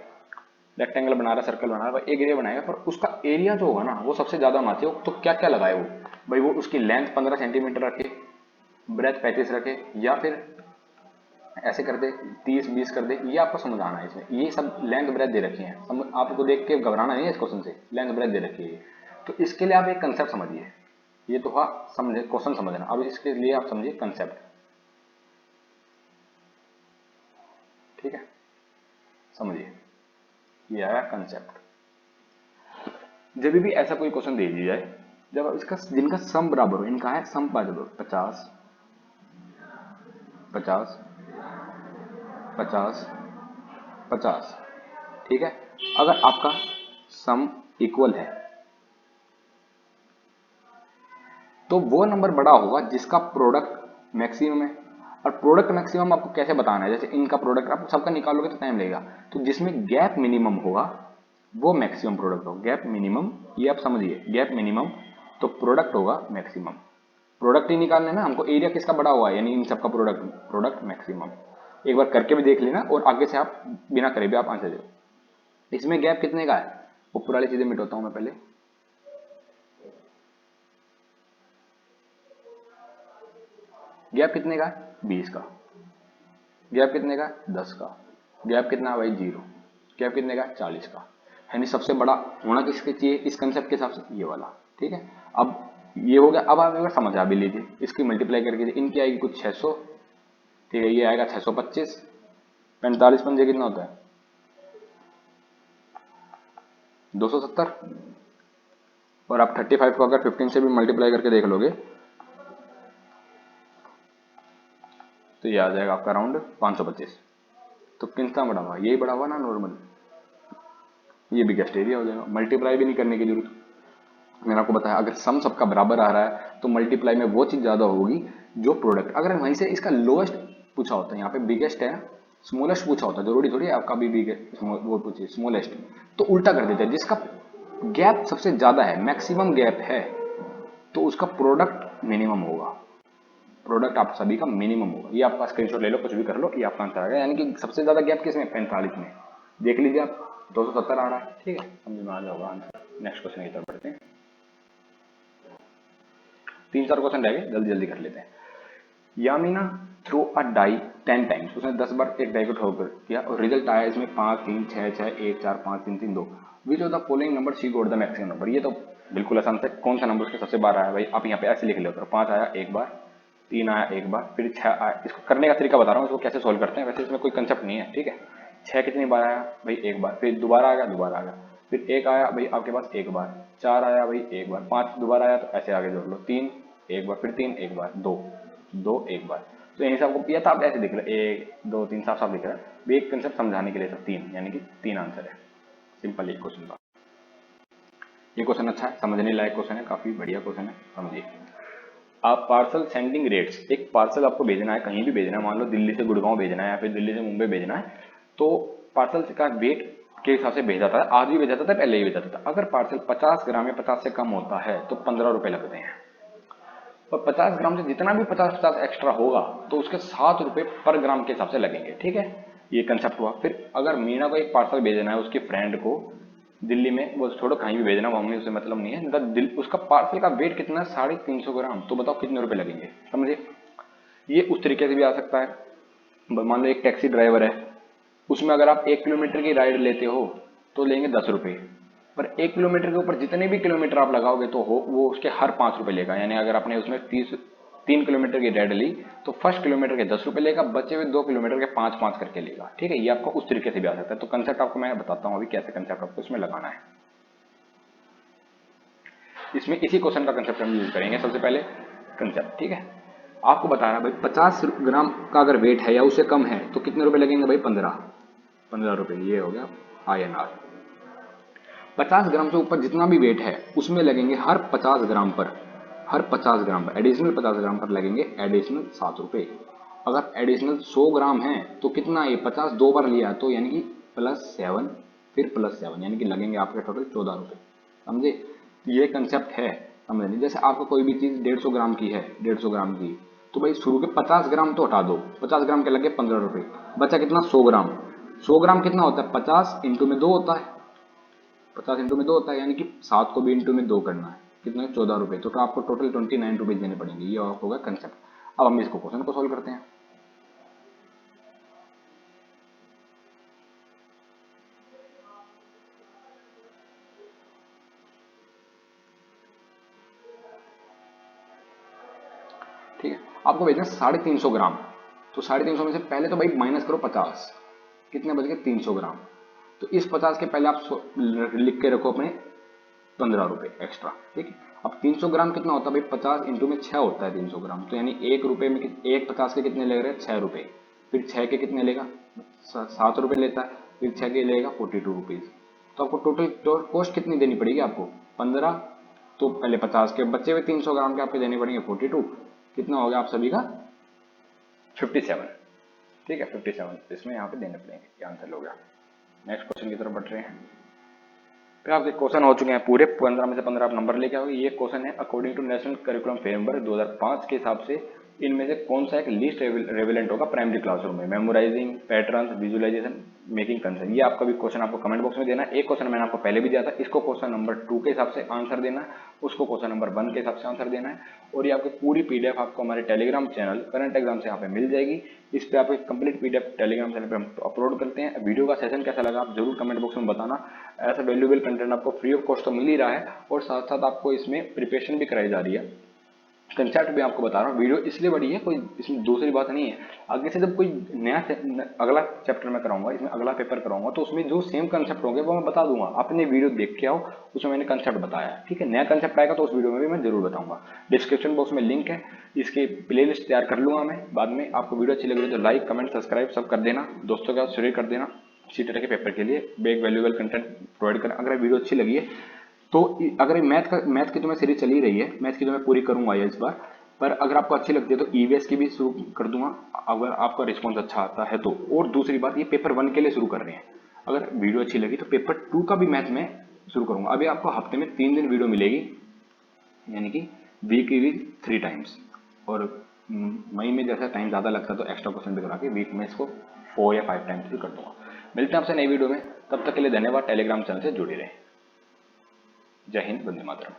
रेक्टेंगल बना रहा है, सर्कल बना रहा है, एक एरिया बनाएगा, पर उसका एरिया जो होगा ना वो सबसे ज्यादा होना चाहिए, तो क्या क्या लगाए वो, भाई वो उसकी लेंथ 15 सेंटीमीटर रखे, ब्रेथ 35 रखे, या फिर ऐसे कर दे 30-20 कर दे, ये आपको समझाना है इसमें, ये सब लेंथ ब्रेथ दे रखी है, आपको देख के घबराना नहीं है इस क्वेश्चन से, लेंथ ब्रेथ दे रखी है, तो इसके लिए आप एक कंसेप्ट समझिए, ये तो हाँ समझे, क्वेश्चन समझना, अब इसके लिए आप समझिए कंसेप्ट, ठीक है, समझिए, ये आया कंसेप्ट। जब भी ऐसा कोई क्वेश्चन दे दिया जाए, जब इसका जिनका सम बराबर हो, इनका है सम बराबर 50 50 50 50, ठीक है, अगर आपका सम इक्वल है तो वो नंबर बड़ा होगा जिसका प्रोडक्ट मैक्सिमम है, और प्रोडक्ट मैक्सिमम आपको कैसे बताना है, जैसे इनका प्रोडक्ट आप सबका निकालोगे तो टाइम लगेगा, तो जिसमें गैप मिनिमम होगा वो मैक्सिमम प्रोडक्ट होगा, गैप मिनिमम, ये आप समझिए, गैप मिनिमम तो प्रोडक्ट होगा मैक्सिमम, प्रोडक्ट ही निकालना है ना हमको, एरिया किसका बड़ा हुआ है, यानी इन सबका प्रोडक्ट मैक्सिमम, एक बार करके भी देख लेना और आगे से आप बिना करे भी आप आंसर दो। इसमें गैप कितने का है, ऊपर वाली चीजें मिटाता हूं मैं पहले, गैप कितने का है 20 का, गैप कितने का 10 का, गैप कितना भाई 0, गैप कितने का 40 का, यानी सबसे बड़ा होना किसके चाहिए इस कंसेप्ट के हिसाब से, ये वाला, ठीक है। अब ये हो गया, अब आप अगर समझा भी लीजिए, इसकी मल्टीप्लाई करके इनकी आएगी कुछ 600, ठीक है, ये आएगा 625, 45 पंजे कितना होता है 270, और आप 35 को अगर 15 से भी मल्टीप्लाई करके देख लोगे तो ये आ जाएगा आपका अराउंड 525, तो कितना बड़ा हुआ, यही बड़ा हुआ ना नॉर्मल, ये बिगेस्ट एरिया हो जाएगा, मल्टीप्लाई भी नहीं करने की जरूरत, मैंने आपको बताया अगर सम सबका बराबर आ रहा है तो मल्टीप्लाई में वो चीज ज्यादा होगी जो प्रोडक्ट, अगर वहीं से इसका लोएस्ट पूछा होता है, यहाँ पे बिगेस्ट है, स्मॉलेस्ट पूछा होता है, जरूरी थोड़ी है आपका भी बिगेस्ट वो पूछिए स्मॉलेस्ट, तो उल्टा कर देते हैं, जिसका गैप सबसे ज्यादा है, मैक्सिमम गैप है, तो उसका प्रोडक्ट मिनिमम होगा, प्रोडक्ट आप सभी का मिनिमम होगा, ये आपका स्क्रीनशॉट ले लो, कुछ भी कर लो, ये आपका आंसर आ गया, यानी कि सबसे ज्यादा गैप किसमें 45 में, देख लीजिए आप 270 आ रहा है, ठीक है, समझ में आ जाएगा आंसर। नेक्स्ट क्वेश्चन की तरफ बढ़ते हैं, 3-4 क्वेश्चन रह गए, जल्दी जल्दी कर लेते हैं। यामिना थ्रो अ डाई 10 टाइम्स, उसने 10 बार एक डाई को थ्रो किया और रिजल्ट आया इसमें 5 3 6 6 1 4 5 3 3 2, विच of the following number she got the maximum number, ये तो बिल्कुल आसान है, कौन सा नंबर उसके सबसे बार आया, भाई आप यहाँ पे ऐसे लिख लेते हो, 5 आया एक बार, 3 आया एक बार, फिर 6 आया, इसको करने का तरीका बता रहा हूँ, इसको कैसे सोल्व करते हैं, वैसे इसमें कोई कंसेप्ट नहीं है, ठीक है। 6 कितनी बार आया भाई एक बार, फिर दोबारा आ गया, फिर 1 आया भाई आपके पास एक बार, 4 आया भाई एक बार, 5 दोबारा आया, तो ऐसे आगे जोड़ लो, 3 एक बार, फिर 3 एक बार, 2 एक बार, तो यहीं से आपको किया था, आप ऐसे दिख रहा है 1 2 3 साफ साफ दिख रहा है, एक कंसेप्ट समझाने के लिए सब 3, यानी कि 3 आंसर है, सिंपल एक क्वेश्चन का। ये क्वेश्चन अच्छा है, समझने लायक क्वेश्चन है, काफी बढ़िया क्वेश्चन है, समझिए। आप पार्सल सेंडिंग रेट्स, एक पार्सल आपको भेजना है, कहीं भी भेजना है, मान लो दिल्ली से गुड़गांव भेजना है या फिर दिल्ली से मुंबई भेजना है, तो पार्सल का वेट के हिसाब से भेजा जाता है। आज भी भेजा जाता है, पहले ही भेजा जाता था। अगर पार्सल 50 ग्राम या 50 से कम होता है तो 15 रुपए लगते हैं, और 50 ग्राम से जितना भी 50 एक्स्ट्रा होगा तो उसके 7 रुपए पर ग्राम के हिसाब से लगेंगे। ठीक है, ये कंसेप्ट हुआ। फिर अगर मीना को एक पार्सल भेजना है उसके फ्रेंड को दिल्ली में, वो छोड़ो कहीं भी भेजना, वहां में उसे मतलब नहीं है, उसका पार्सल का वेट कितना है, 350 ग्राम, तो बताओ कितने रुपए लगेंगे। समझे, ये उस तरीके से भी आ सकता है। मान लो एक टैक्सी ड्राइवर है, उसमें अगर आप 1 किलोमीटर की राइड लेते हो तो लेंगे 10 रुपए, पर 1 किलोमीटर के ऊपर जितने भी किलोमीटर आप लगाओगे तो वो उसके हर 5 रुपए लेगा। यानी अगर आपने उसमें 3 किलोमीटर की राइड ली तो फर्स्ट किलोमीटर के 10 रुपए लेगा, बचे हुए 2 किलोमीटर के 5-5 करके लेगा। ठीक है, ये आपको उस तरीके से भी आ सकता है। तो कंसेप्ट आपको मैं बताता हूँ अभी कैसे कंसेप्ट आपको इसमें लगाना है। इसमें इसी क्वेश्चन का कंसेप्ट हम यूज करेंगे। सबसे पहले कंसेप्ट, ठीक है, आपको बता रहा भाई 50 ग्राम का अगर वेट है या उससे कम है तो कितने रुपए लगेंगे भाई, 15 रुपए। ये हो गया INR। 50 ग्राम से ऊपर जितना भी वेट है उसमें लगेंगे हर 50 ग्राम पर, एडिशनल 50 ग्राम पर लगेंगे एडिशनल 7 रुपए। अगर एडिशनल 100 ग्राम है तो कितना, ये 50 दो बार लिया तो यानी कि +7, फिर +7, यानी कि लगेंगे आपके टोटल 14 रुपए। समझे, ये कंसेप्ट है। समझे, जैसे आपको कोई भी चीज 150 ग्राम की है, 150 ग्राम की, तो भाई शुरू के 50 ग्राम तो हटा दो, 50 ग्राम के लगे 15 रुपए, बचा कितना, 100 ग्राम। 100 ग्राम कितना होता है, 50 इंटू में 2 होता है, 50 इंटू में 2 होता है, यानी कि 7 को भी इंटू में 2 करना है, कितना, 14 रुपए। तो आपको टोटल 29 रुपीज देने पड़ेंगे। ये होगा कंसेप्ट। अब हम इसको क्वेश्चन को सोल्व करते हैं। ठीक है, आपको भेजना 350 ग्राम, तो 350 में से पहले तो भाई माइनस करो 50, कितने बच गए, 300 ग्राम। तो इस 50 के पहले आप लिख के रखो अपने 15 रुपए एक्स्ट्रा। ठीक है, अब 300 ग्राम कितना होता है भाई, 50 इंटू में 6 होता है 300 ग्राम, तो यानी 1 रुपए में एक 50 के कितने ले रहे हैं, 6 रुपए, फिर 6 के कितने लेगा, 7 रुपए लेता है, फिर 6 के लेगा 42 रुपीज। तो आपको टोटल कॉस्ट कितनी देनी पड़ेगी आपको, 15, तो पहले 50 के बच्चे हुए 300 ग्राम के आपके देने पड़ेंगे 42, कितना हो गया आप सभी का 57। ठीक है, 57 इसमें यहाँ पे देने पड़ेंगे। ये आंसर हो गया। नेक्स्ट क्वेश्चन की तरफ बढ़ रहे हैं। फिर आपके क्वेश्चन हो चुके हैं पूरे, 15 में से 15 आप नंबर लेके आओगे। ये क्वेश्चन है according to national curriculum framework 2005 के हिसाब से इनमें से कौन सा एक लीस्ट रेवेलेंट होगा प्राइमरी क्लासरूम में, memorising, pattern, visualisation, making concept. ये आपका भी क्वेश्चन आपको कमेंट बॉक्स में देना है। एक क्वेश्चन मैंने आपको पहले भी दिया था, इसको क्वेश्चन नंबर 2 के हिसाब से आंसर देना है, उसको क्वेश्चन नंबर 1 के हिसाब से आंसर देना है। और ये आपकी पूरी PDF आपको हमारे टेलीग्राम चैनल करंट एग्जाम से यहाँ पे मिल जाएगी। इस पे आपको कंप्लीट PDF टेलीग्राम चैनल पे हम अपलोड करते हैं। वीडियो का सेशन कैसा लगा आप जरूर कमेंट बॉक्स में बताना। ऐसा वैल्यूएबल कंटेंट आपको फ्री ऑफ कॉस्ट तो मिल ही रहा है, और साथ साथ आपको इसमें प्रिपरेशन भी कराई जा रही है। कंसेप्ट भी आपको बता रहा हूँ। वीडियो इसलिए बड़ी है, कोई इसमें दूसरी बात नहीं है। आगे से जब कोई नया अगला चैप्टर में कराऊंगा, इसमें अगला पेपर कराऊंगा, तो उसमें जो सेम कंसेप्ट होंगे वो मैं बता दूंगा। आपने वीडियो देख के आओ, उसमें मैंने कंसेप्ट बताया है। ठीक है, नया कंसेप्ट आएगा तो उस वीडियो में भी मैं जरूर बताऊंगा। डिस्क्रिप्शन बॉक्स में लिंक है, इसके प्लेलिस्ट तैयार कर लूंगा मैं बाद में। आपको वीडियो अच्छी लग रही है तो लाइक, कमेंट, सब्सक्राइब सब कर देना, दोस्तों के साथ शेयर कर देना। इसी तरह के पेपर के लिए एक वैल्यूएबल कंटेंट प्रोवाइड करना। अगर वीडियो अच्छी लगी है तो अगर मैथ की तो मैं सीरीज चल ही रही है, मैथ की तो मैं पूरी करूंगा इस बार, पर अगर आपको अच्छी लगती है तो EVS की भी शुरू कर दूंगा, अगर आपका रिस्पॉन्स अच्छा आता है तो। और दूसरी बात, ये पेपर 1 के लिए शुरू कर रहे हैं। अगर वीडियो अच्छी लगी तो पेपर 2 का भी मैथ में शुरू करूंगा। अभी आपको हफ्ते में 3 दिन वीडियो मिलेगी, यानी कि वीकली 3 टाइम्स। और मई में जैसा टाइम ज़्यादा लगता है तो एक्स्ट्रा क्वेश्चन भी करा के वीक में इसको 4 या 5 टाइम्स भी कर दूंगा। मिलते हैं आपसे नई वीडियो में, तब तक के लिए धन्यवाद। टेलीग्राम चैनल से जुड़े रहें। जय हिंद, वंदे मातरम।